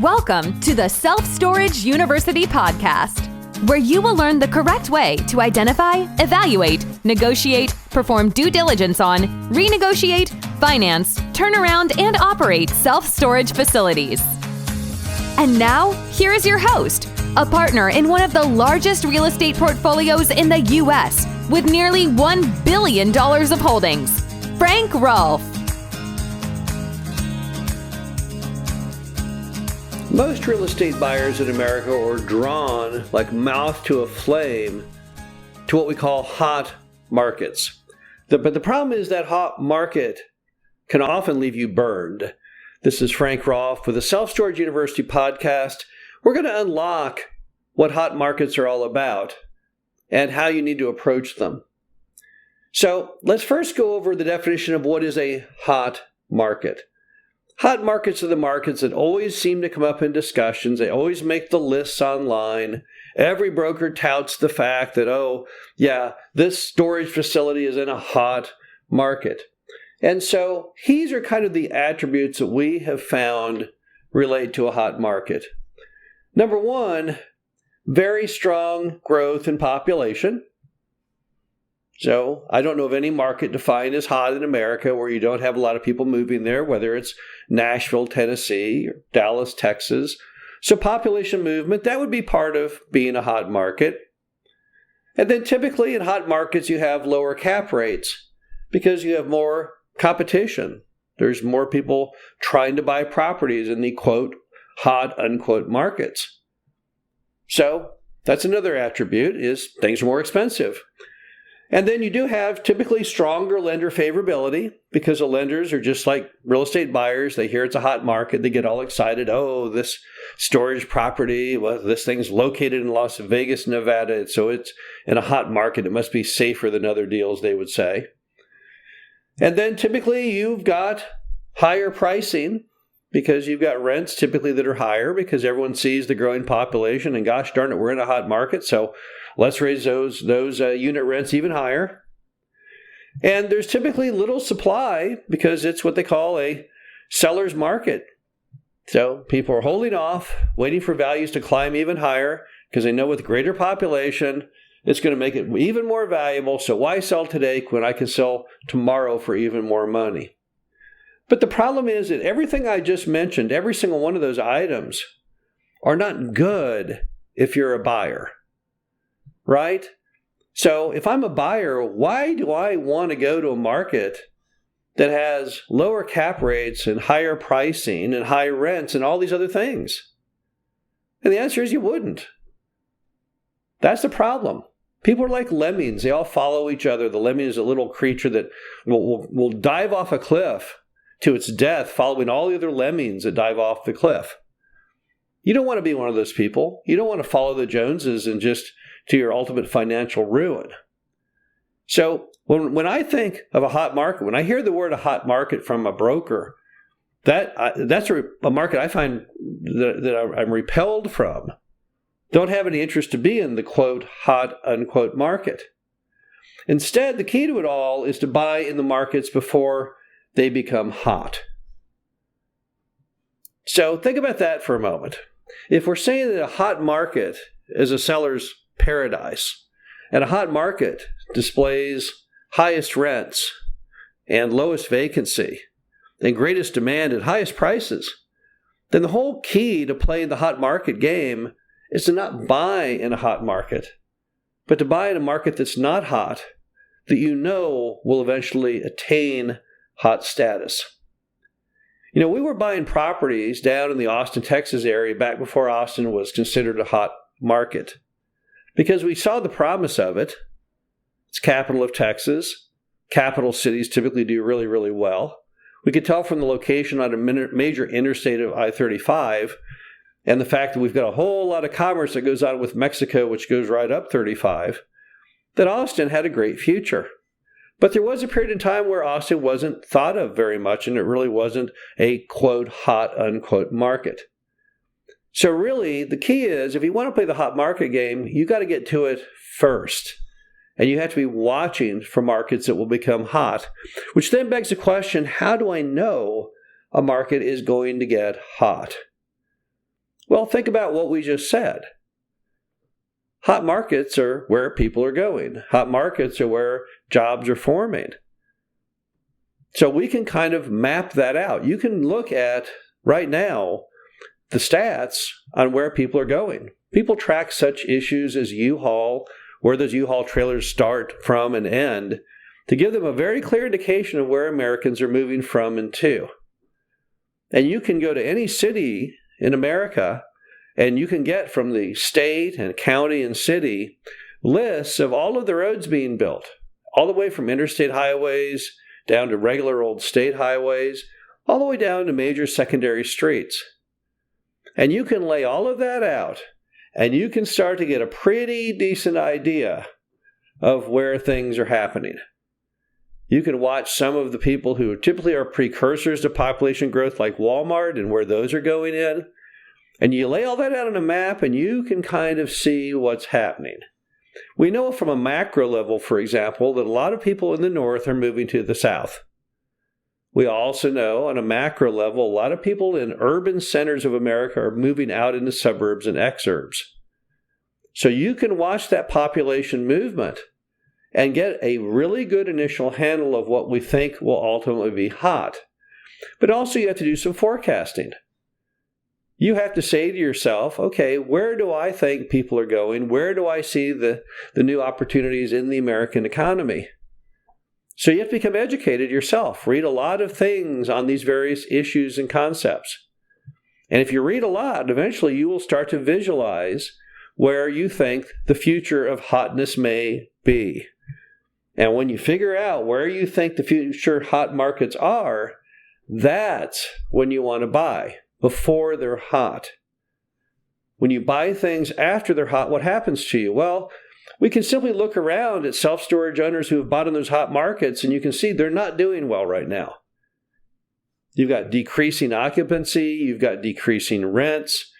Welcome to the Self-Storage University podcast, where you will learn the correct way to identify, evaluate, negotiate, perform due diligence on, renegotiate, finance, turn around, and operate self-storage facilities. And now, here is your host, a partner in one of the largest real estate portfolios in the U.S. with nearly $1 billion of holdings, Frank Rolfe. Most real estate buyers in America are drawn like moth to a flame to what we call hot markets. But the problem is that hot market can often leave you burned. This is Frank Rolfe with the Self-Storage University podcast. We're going to unlock what hot markets are all about and how you need to approach them. So let's first go over the definition of what is a hot market. Hot markets are the markets that always seem to come up in discussions. They always make the lists online. Every broker touts the fact that, this storage facility is in a hot market. And so these are kind of the attributes that we have found relate to a hot market. Number one, very strong growth in population. So I don't know of any market defined as hot in America where you don't have a lot of people moving there, whether it's Nashville, Tennessee, or Dallas, Texas. So population movement, that would be part of being a hot market. And then typically in hot markets, you have lower cap rates because you have more competition. There's more people trying to buy properties in the quote, hot, unquote markets. So that's another attribute is things are more expensive. And then you do have typically stronger lender favorability because the lenders are just like real estate buyers. They hear it's a hot market. They get all excited. Oh, this storage property, well, this thing's located in Las Vegas, Nevada. So it's in a hot market. It must be safer than other deals, they would say. And then typically you've got higher pricing because you've got rents typically that are higher because everyone sees the growing population and gosh darn it, we're in a hot market. So let's raise those unit rents even higher. And there's typically little supply because it's what they call a seller's market. So people are holding off, waiting for values to climb even higher because they know with greater population, it's going to make it even more valuable. So why sell today when I can sell tomorrow for even more money? But the problem is that everything I just mentioned, every single one of those items are not good if you're a buyer. Right? So if I'm a buyer, why do I want to go to a market that has lower cap rates and higher pricing and high rents and all these other things? And the answer is you wouldn't. That's the problem. People are like lemmings. They all follow each other. The lemming is a little creature that will dive off a cliff to its death, following all the other lemmings that dive off the cliff. You don't want to be one of those people. You don't want to follow the Joneses and just to your ultimate financial ruin. So when I think of a hot market, when I hear the word a hot market from a broker, that's a market I find that I'm repelled from. Don't have any interest to be in the quote, hot, unquote market. Instead, the key to it all is to buy in the markets before they become hot. So think about that for a moment. If we're saying that a hot market is a seller's paradise, and a hot market displays highest rents and lowest vacancy and greatest demand and highest prices, then the whole key to playing the hot market game is to not buy in a hot market, but to buy in a market that's not hot, that you know will eventually attain hot status. You know, we were buying properties down in the Austin, Texas area back before Austin was considered a hot market because we saw the promise of it. It's capital of Texas. Capital cities typically do really, really well. We could tell from the location on a major interstate of I-35 and the fact that we've got a whole lot of commerce that goes on with Mexico, which goes right up 35, that Austin had a great future. But there was a period in time where Austin wasn't thought of very much, and it really wasn't a, quote, hot, unquote market. So really, the key is, if you want to play the hot market game, you got to get to it first. And you have to be watching for markets that will become hot, which then begs the question, how do I know a market is going to get hot? Well, think about what we just said. Hot markets are where people are going. Hot markets are where jobs are forming. So we can kind of map that out. You can look at, right now, the stats on where people are going. People track such issues as U-Haul, where those U-Haul trailers start from and end, to give them a very clear indication of where Americans are moving from and to. And you can go to any city in America, and you can get from the state and county and city lists of all of the roads being built, all the way from interstate highways down to regular old state highways, all the way down to major secondary streets. And you can lay all of that out, and you can start to get a pretty decent idea of where things are happening. You can watch some of the people who typically are precursors to population growth, like Walmart, and where those are going in. And you lay all that out on a map, and you can kind of see what's happening. We know from a macro level, for example, that a lot of people in the north are moving to the south. We also know on a macro level, a lot of people in urban centers of America are moving out into suburbs and exurbs. So you can watch that population movement and get a really good initial handle of what we think will ultimately be hot. But also you have to do some forecasting. You have to say to yourself, okay, where do I think people are going? Where do I see the new opportunities in the American economy? So you have to become educated yourself. Read a lot of things on these various issues and concepts. And if you read a lot, eventually you will start to visualize where you think the future of hotness may be. And when you figure out where you think the future hot markets are, that's when you want to buy. Before they're hot. When you buy things after they're hot, what happens to you? Well, we can simply look around at self-storage owners who have bought in those hot markets, and you can see they're not doing well right now. You've got decreasing occupancy, you've got decreasing rents,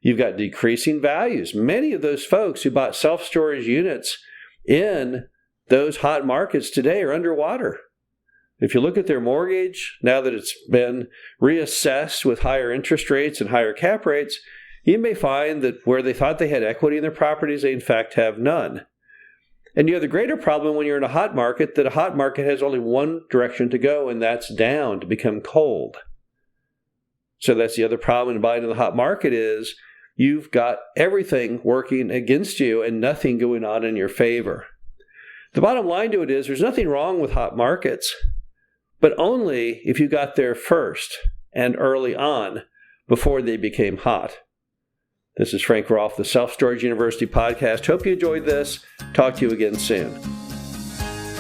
you've got decreasing values. Many of those folks who bought self-storage units in those hot markets today are underwater. If you look at their mortgage, now that it's been reassessed with higher interest rates and higher cap rates, you may find that where they thought they had equity in their properties, they in fact have none. And you have the greater problem when you're in a hot market, that a hot market has only one direction to go, and that's down, to become cold. So that's the other problem in buying in the hot market is you've got everything working against you and nothing going on in your favor. The bottom line to it is there's nothing wrong with hot markets, but only if you got there first and early on before they became hot. This is Frank Rolfe, the Self-Storage University podcast. Hope you enjoyed this. Talk to you again soon.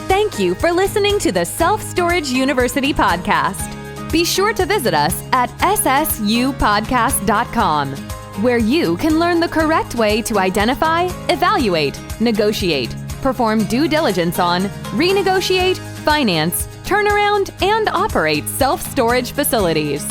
Thank you for listening to the Self-Storage University podcast. Be sure to visit us at ssupodcast.com, where you can learn the correct way to identify, evaluate, negotiate, perform due diligence on, renegotiate, finance, turnaround, and operate self-storage facilities.